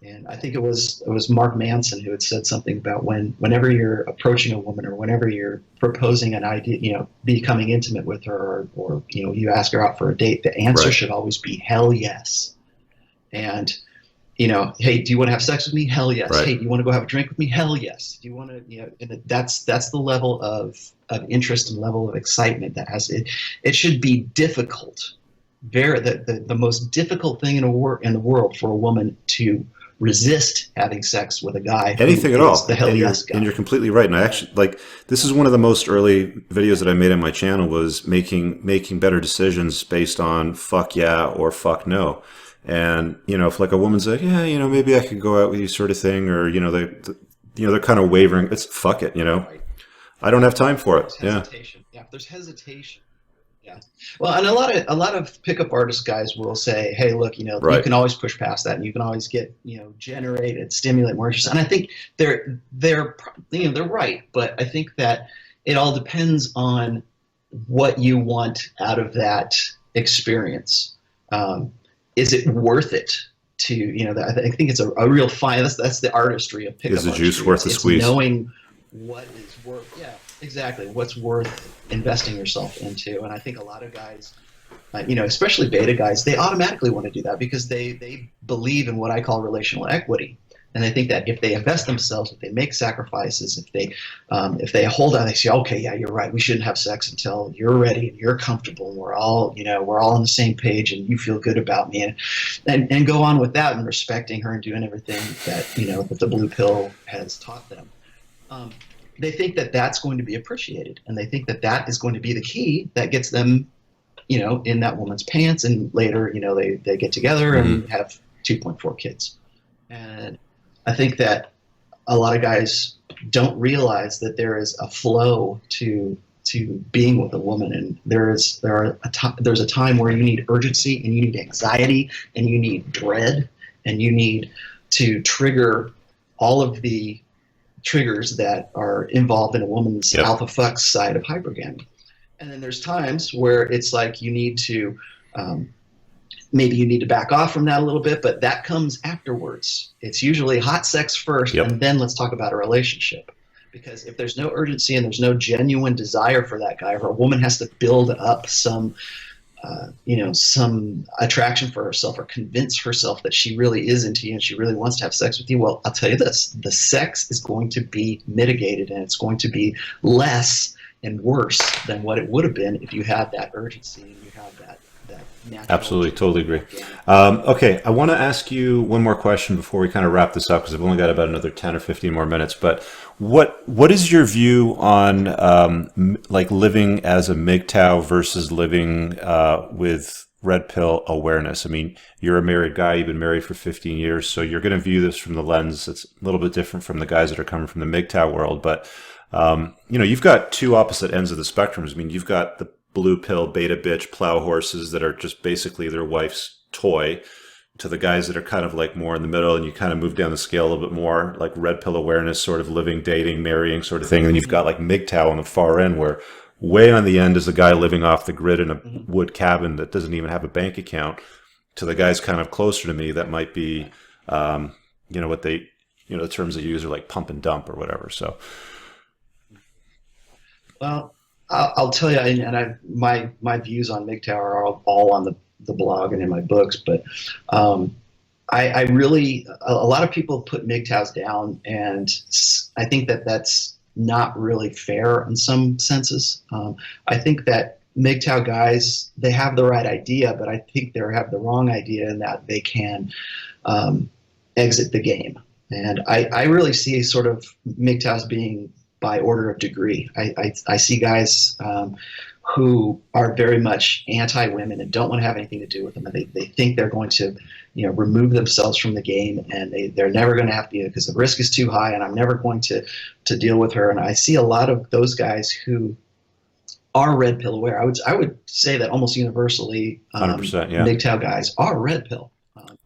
And I think it was Mark Manson who had said something about whenever you're approaching a woman, or whenever you're proposing an idea, becoming intimate with her, or you ask her out for a date, the answer should always be hell yes. And hey, do you want to have sex with me? Hell yes. Hey, do you want to go have a drink with me? Hell yes. Do you want to and that's the level of interest and level of excitement that has it. It should be difficult, the most difficult thing in the world for a woman to resist having sex with a guy. Anything at all. The hell yes guy. And you're completely right. And I actually this is one of the most early videos that I made on my channel, was making better decisions based on fuck yeah or fuck no. And if a woman's like, yeah, maybe I could go out with you, sort of thing, or they're kind of wavering. It's fuck it, I don't have time for it. Hesitation. Yeah, if there's hesitation. Yeah. Well, and a lot of pickup artist guys will say, hey, look, you can always push past that, and you can always get, stimulate more interest. And I think they're right, but I think that it all depends on what you want out of that experience. Is it worth it to, I think it's a real fine. That's the artistry of pickup. Is the juice worth the squeeze? Knowing what is worth. Yeah. Exactly. What's worth investing yourself into. And I think a lot of guys, especially beta guys, they automatically want to do that because they believe in what I call relational equity. And they think that if they invest themselves, if they make sacrifices, if they hold on, they say, okay, yeah, you're right. We shouldn't have sex until you're ready and you're comfortable. And we're all on the same page and you feel good about me, and go on with that and respecting her and doing everything that, that the blue pill has taught them. They think that that's going to be appreciated, and they think that that is going to be the key that gets them, in that woman's pants, and later, they get together and have 2.4 kids. And I think that a lot of guys don't realize that there is a flow to being with a woman, and there's a time where you need urgency and you need anxiety and you need dread and you need to trigger all of the triggers that are involved in a woman's alpha fuck side of hypergamy. And then there's times where it's like you need to maybe you need to back off from that a little bit, but that comes afterwards. It's usually hot sex first, and then let's talk about a relationship. Because if there's no urgency and there's no genuine desire for that guy, or a woman has to build up some, some attraction for herself or convince herself that she really is into you and she really wants to have sex with you, well, I'll tell you this, the sex is going to be mitigated and it's going to be less and worse than what it would have been if you had that urgency and you had that natural. Absolutely, totally agree. Okay, I want to ask you one more question before we kind of wrap this up, because I've only got about another 10 or 15 more minutes. But what is your view on like living as a MGTOW versus living with red pill awareness? I mean, you're a married guy, you've been married for 15 years, so you're going to view this from the lens that's a little bit different from the guys that are coming from the MGTOW world. But you've got two opposite ends of the spectrum. I mean, you've got the blue pill beta bitch plow horses that are just basically their wife's toy, to the guys that are kind of like more in the middle, and you kind of move down the scale a little bit more, like red pill awareness, sort of living, dating, marrying sort of thing. And then you've got like MGTOW on the far end, where way on the end is a guy living off the grid in a wood cabin that doesn't even have a bank account, to the guys kind of closer to me that might be, what they, the terms they use are like pump and dump or whatever. So. Well, I'll tell you, and my views on MGTOW are all on the blog and in my books, but I really, a lot of people put MGTOWs down, and I think that that's not really fair in some senses. I think that MGTOW guys, they have the right idea, but I think they have the wrong idea in that they can exit the game. And I really see sort of MGTOWs being by order of degree. I see guys who are very much anti-women and don't want to have anything to do with them. And they think they're going to, remove themselves from the game, and they're never going to have to, because the risk is too high and I'm never going to deal with her. And I see a lot of those guys who are red pill aware. I would say that almost universally, 100%, MGTOW guys are red pill.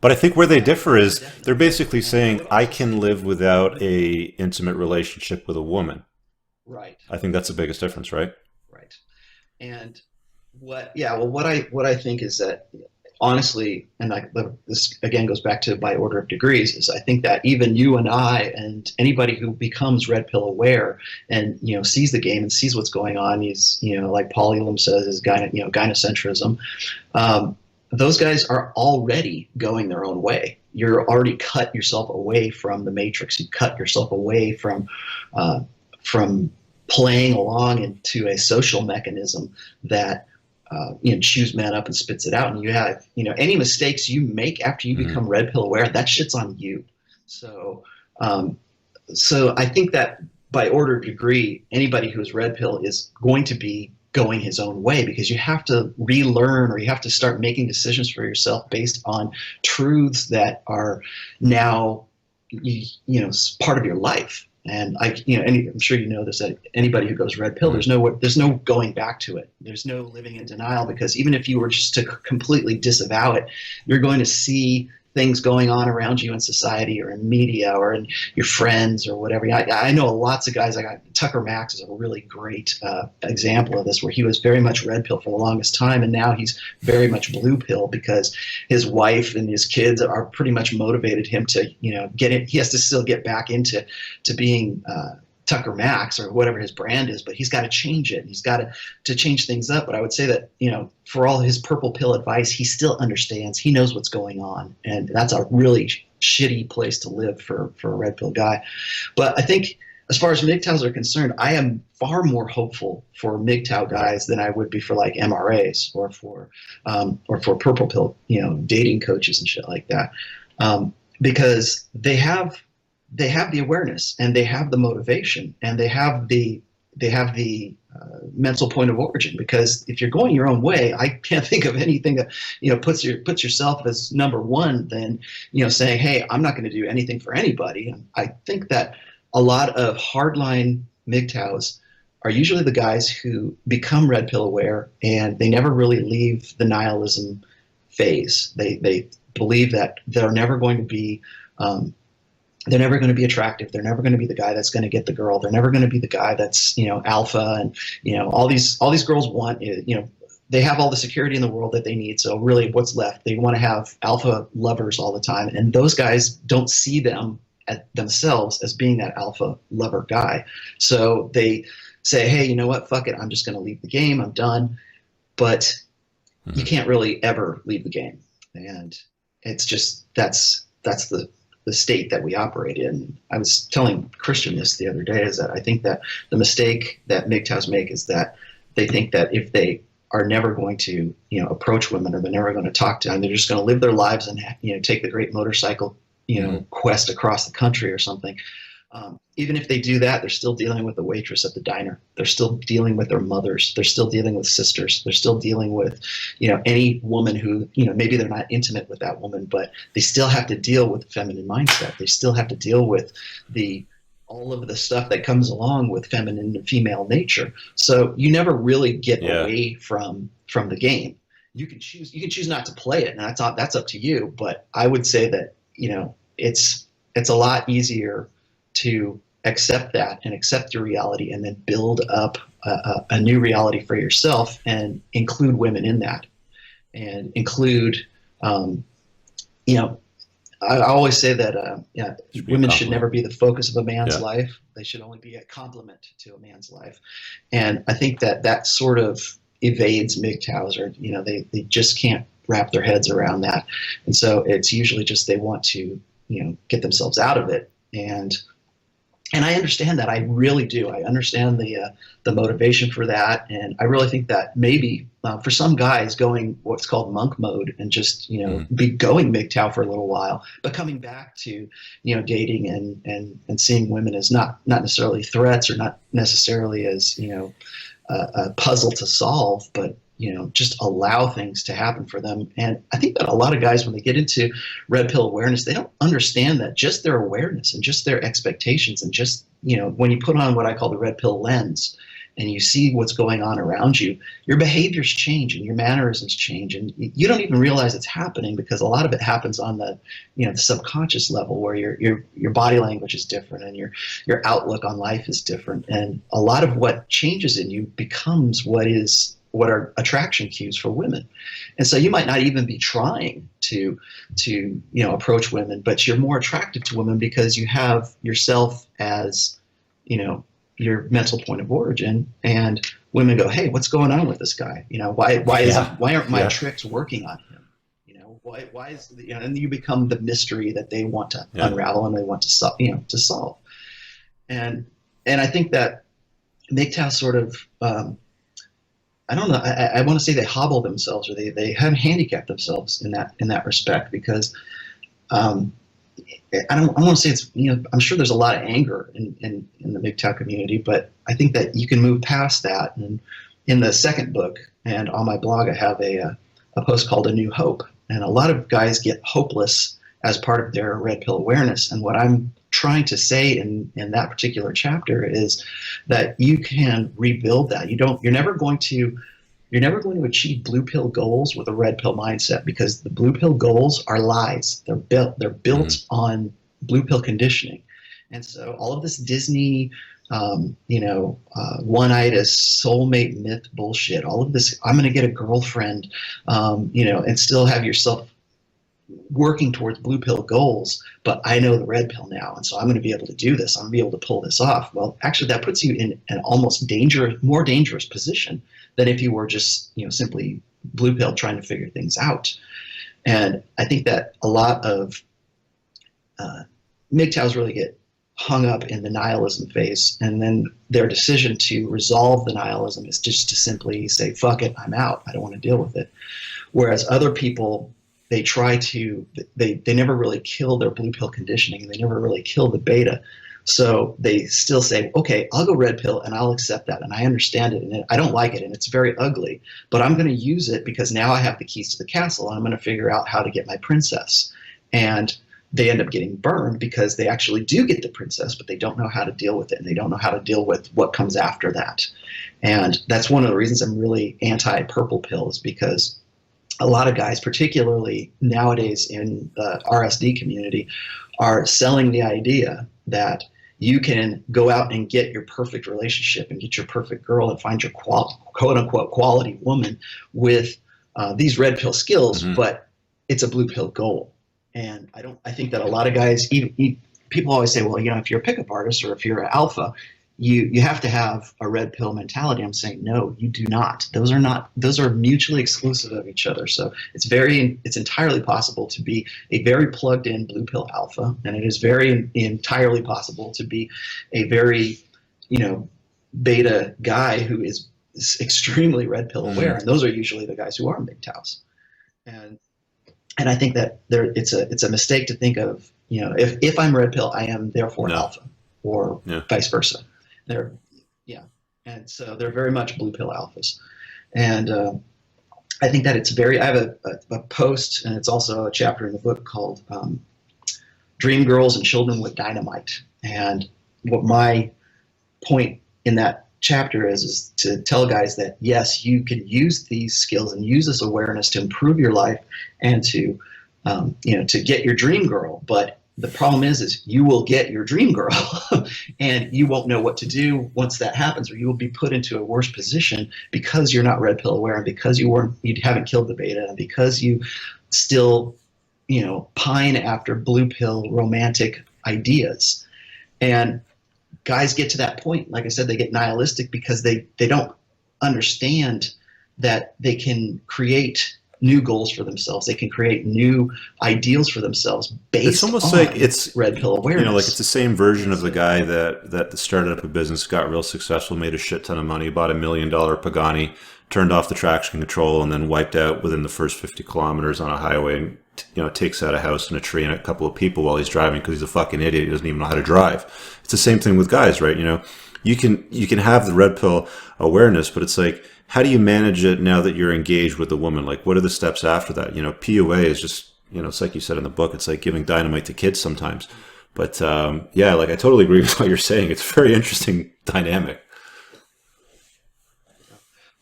But I think where they differ is they're basically saying, I can live without a intimate relationship with a woman. Right. I think that's the biggest difference, right? Right. And what I think is that, honestly, and this again goes back to by order of degrees, is I think that even you and I and anybody who becomes red pill aware and, sees the game and sees what's going on, he's, like Paul Elam says, is gynocentrism. Those guys are already going their own way. You're already cut yourself away from the matrix. You cut yourself away from playing along into a social mechanism that chews man up and spits it out. And you have, any mistakes you make after you become red pill aware, that shit's on you. So I think that by order of degree, anybody who's red pill is going to be going his own way, because you have to relearn, or you have to start making decisions for yourself based on truths that are now, part of your life. And I'm sure you know this, that anybody who goes red pill, there's no going back to it. There's no living in denial, because even if you were just to completely disavow it, you're going to see things going on around you in society or in media or in your friends or whatever. I know lots of guys. Tucker Max is a really great example of this, where he was very much red pill for the longest time, and now he's very much blue pill, because his wife and his kids are pretty much motivated him to, get it. He has to still get back into being Tucker Max or whatever his brand is, but he's got to change it. He's got to change things up. But I would say that, for all his purple pill advice, he still understands. He knows what's going on. And that's a really shitty place to live for a red pill guy. But I think as far as MGTOWs are concerned, I am far more hopeful for MGTOW guys than I would be for like MRAs or for purple pill, dating coaches and shit like that. Because they have the awareness, and they have the motivation, and they have the mental point of origin. Because if you're going your own way, I can't think of anything that puts yourself as number one than saying, hey, I'm not going to do anything for anybody. And I think that a lot of hardline MGTOWs are usually the guys who become red pill aware, and they never really leave the nihilism phase. They believe that they're never going to be they're never going to be attractive. They're never going to be the guy that's going to get the girl. They're never going to be the guy that's, alpha, and all these girls want, they have all the security in the world that they need. So really, what's left? They want to have alpha lovers all the time, and those guys don't see them at themselves as being that alpha lover guy. So they say, hey, you know what? Fuck it. I'm just going to leave the game. I'm done. But you can't really ever leave the game, and it's just that's the state that we operate in. I was telling Christian this the other day, is that I think that the mistake that MGTOWs make is that they think that if they are never going to, approach women, or they're never going to talk to them, they're just going to live their lives and, take the great motorcycle, quest across the country or something. Even if they do that, they're still dealing with the waitress at the diner. They're still dealing with their mothers. They're still dealing with sisters. They're still dealing with, any woman who, maybe they're not intimate with that woman, but they still have to deal with the feminine mindset. They still have to deal with all of the stuff that comes along with feminine and female nature. So you never really get away from the game. You can choose not to play it, and that's up to you. But I would say that, it's a lot easier to accept that and accept your reality, and then build up a new reality for yourself, and include women in that, and include, I always say that women should never be the focus of a man's life. They should only be a complement to a man's life. And I think that sort of evades MGTOWs, or, they just can't wrap their heads around that. And so it's usually just they want to, get themselves out of it. And I understand that. I really do. I understand the motivation for that. And I really think that maybe for some guys, going what's called monk mode and just, be going MGTOW for a little while, but coming back to, dating and seeing women as not necessarily threats, or not necessarily as, a puzzle to solve, but, just allow things to happen for them. And I think that a lot of guys, when they get into red pill awareness, they don't understand that just their awareness and just their expectations, and just, when you put on what I call the red pill lens, and you see what's going on around you, your behaviors change and your mannerisms change, and you don't even realize it's happening, because a lot of it happens on the, the subconscious level, where your body language is different, and your outlook on life is different, and a lot of what changes in you becomes what are attraction cues for women. And so you might not even be trying to approach women, but you're more attracted to women because you have yourself as, your mental point of origin, and women go, hey, what's going on with this guy? Why aren't my tricks working on him? Why is, and you become the mystery that they want to unravel, and they want to solve. And I think that MGTOW sort of, I don't know. I want to say they hobble themselves, or they have handicapped themselves in that respect, because I want to say it's, I'm sure there's a lot of anger in the MGTOW community, but I think that you can move past that. And in the second book, and on my blog, I have a post called A New Hope, and a lot of guys get hopeless as part of their red pill awareness. And what I'm trying to say in that particular chapter is that you can rebuild that. You're never going to achieve blue pill goals with a red pill mindset, because the blue pill goals are lies. They're built on blue pill conditioning. And so all of this Disney, one-itis soulmate myth bullshit, all of this, I'm going to get a girlfriend, and still have yourself working towards blue pill goals, but I know the red pill now, and so I'm going to be able to do this. I'm going to be able to pull this off. Well, actually, that puts you in an almost more dangerous position than if you were just, simply blue pill trying to figure things out. And I think that a lot of MGTOWs really get hung up in the nihilism phase, and then their decision to resolve the nihilism is just to simply say, fuck it, I'm out. I don't want to deal with it. Whereas other people, they never really kill their blue pill conditioning, and they never really kill the beta. So they still say, okay, I'll go red pill, and I'll accept that, and I understand it, and I don't like it, and it's very ugly, but I'm going to use it because now I have the keys to the castle, and I'm going to figure out how to get my princess. And they end up getting burned because they actually do get the princess, but they don't know how to deal with it, and they don't know how to deal with what comes after that. And that's one of the reasons I'm really anti-purple pills, because a lot of guys, particularly nowadays in the RSD community, are selling the idea that you can go out and get your perfect relationship and get your perfect girl and find your quote unquote quality woman with these red pill skills, but it's a blue pill goal. And I think that a lot of guys, people always say, well, if you're a pickup artist or if you're an alpha, you have to have a red pill mentality. I'm saying, no, you do not. Those are mutually exclusive of each other. So it's entirely possible to be a very plugged in blue pill alpha. And it is very entirely possible to be a very, beta guy who is extremely red pill aware. And those are usually the guys who are MGTOWs. And I think that it's a mistake to think of, if I'm red pill, I am therefore alpha, or vice versa. And so they're very much blue pill alphas. And I think that I have a post, and it's also a chapter in the book called Dream Girls and Children with Dynamite. And what my point in that chapter is to tell guys that, yes, you can use these skills and use this awareness to improve your life and to get your dream girl. But the problem is you will get your dream girl and you won't know what to do once that happens, or you will be put into a worse position because you're not red pill aware, and because you haven't killed the beta, and because you still, pine after blue pill romantic ideas. And guys get to that point, like I said, they get nihilistic because they don't understand that they can create new goals for themselves. They can create new ideals for themselves based on it's red pill awareness. Like it's the same version of the guy that started up a business, got real successful, made a shit ton of money, bought $1 million Pagani, turned off the traction control, and then wiped out within the first 50 kilometers on a highway, and takes out a house and a tree and a couple of people while he's driving because he's a fucking idiot. He doesn't even know how to drive. It's the same thing with guys, right? You can have the red pill awareness, but it's like, how do you manage it now that you're engaged with the woman? Like, what are the steps after that? PUA is just, it's like you said in the book, it's like giving dynamite to kids sometimes. But I totally agree with what you're saying. It's a very interesting dynamic.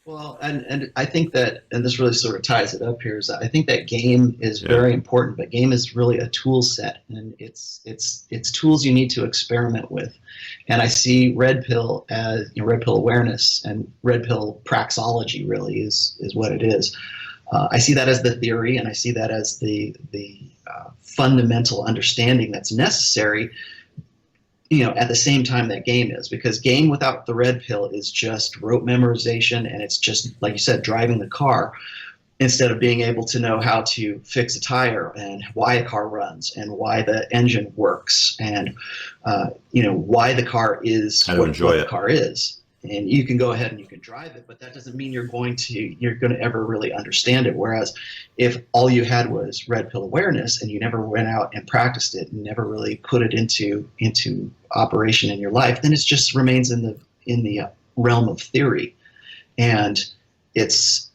Well, and I think that, and this really sort of ties it up here, is that I think that game is very important, but game is really a tool set, and it's tools you need to experiment with. And I see red pill as red pill awareness, and red pill praxology really is what it is. I see that as the theory, and I see that as the fundamental understanding that's necessary, at the same time that game is, because game without the red pill is just rote memorization, and it's just, like you said, driving the car instead of being able to know how to fix a tire and why a car runs and why the engine works and why the car is what the car is. And you can go ahead and you can drive it, but that doesn't mean you're going to ever really understand it. Whereas if all you had was red pill awareness and you never went out and practiced it and never really put it into operation in your life, then it just remains in the realm of theory. And it's,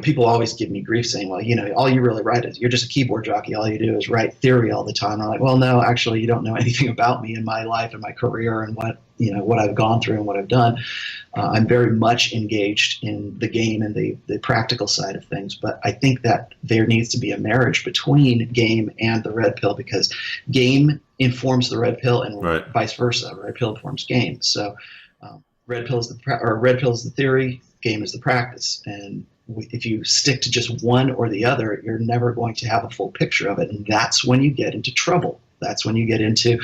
people always give me grief saying, well, all you really write is, you're just a keyboard jockey. All you do is write theory all the time. I'm like, well, no, actually, you don't know anything about me and my life and my career and what I've gone through and what I've done. I'm very much engaged in the game and the practical side of things. But I think that there needs to be a marriage between game and the red pill, because game informs the red pill and vice versa. Red pill informs game. So red pill is the theory, game is the practice. And if you stick to just one or the other, you're never going to have a full picture of it. And that's when you get into trouble. That's when you get into,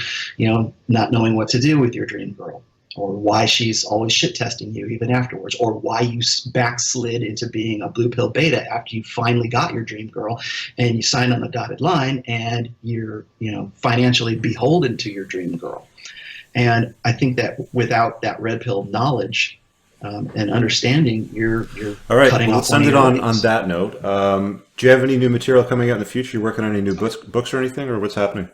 not knowing what to do with your dream girl, or why she's always shit testing you even afterwards, or why you backslid into being a blue pill beta after you finally got your dream girl and you signed on the dotted line and you're, financially beholden to your dream girl. And I think that without that red pill knowledge, and understanding, you're all right. Cutting well, off let's end it on that note. Do you have any new material coming out in the future? You working on any new books or anything, or what's happening?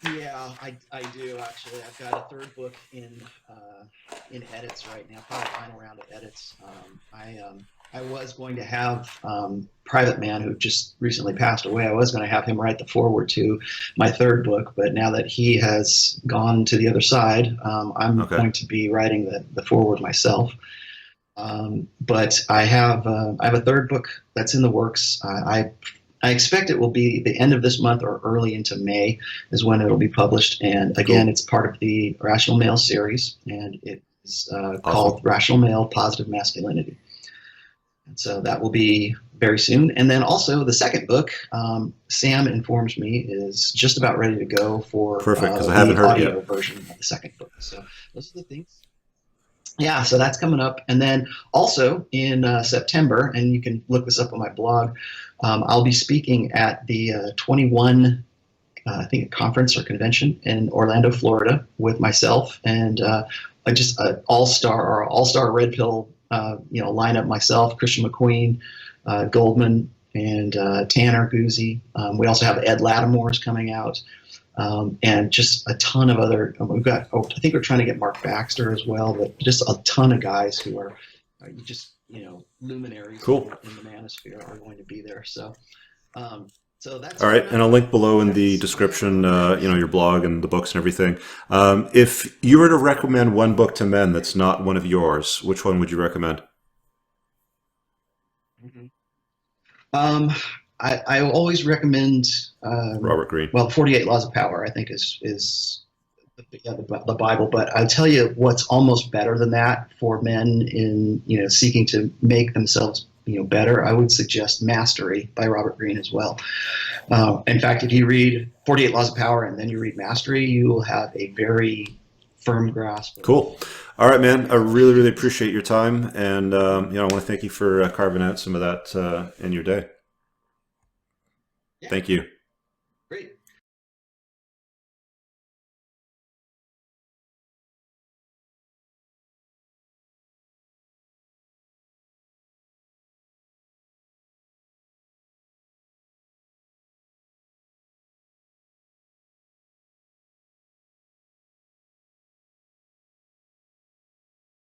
Yeah, I do actually. I've got a third book in edits right now, probably final round of edits. I was going to have Private Man, who just recently passed away. I was going to have him write the foreword to my third book, but now that he has gone to the other side, I'm Okay. going to be writing the foreword myself. But I have a third book that's in the works. I expect it will be the end of this month or early into May is when it'll be published. And again, Cool. it's part of the Rational Male series, and it is Awesome. called Rational Male Positive Masculinity. And so that will be very soon. And then also the second book, Sam informs me, is just about ready to go for Perfect, because I haven't the heard it audio yet. version of the second book. So those are the things. Yeah, so that's coming up. And then also in September, and you can look this up on my blog, I'll be speaking at the 21, I think, conference or convention in Orlando, Florida, with myself and just an all-star red pill, lineup. Myself, Christian McQueen, Goldman, and Tanner Guzzi. We also have Ed Lattimore's coming out. And just a ton of other. We've got. I think we're trying to get Mark Baxter as well, but just a ton of guys who are just luminaries Cool. in the manosphere are going to be there. So, that's All right, and I'll link below in the that's description, your blog and the books and everything. If you were to recommend one book to men that's not one of yours, which one would you recommend? I always recommend. Robert Greene. Well, 48 Laws of Power, I think, is the Bible. But I tell you, what's almost better than that for men in seeking to make themselves better, I would suggest Mastery by Robert Greene as well. In fact, if you read 48 Laws of Power and then you read Mastery, you will have a very firm grasp. Cool. All right, man. I really, really appreciate your time, and I want to thank you for carving out some of that in your day. Yeah. Thank you.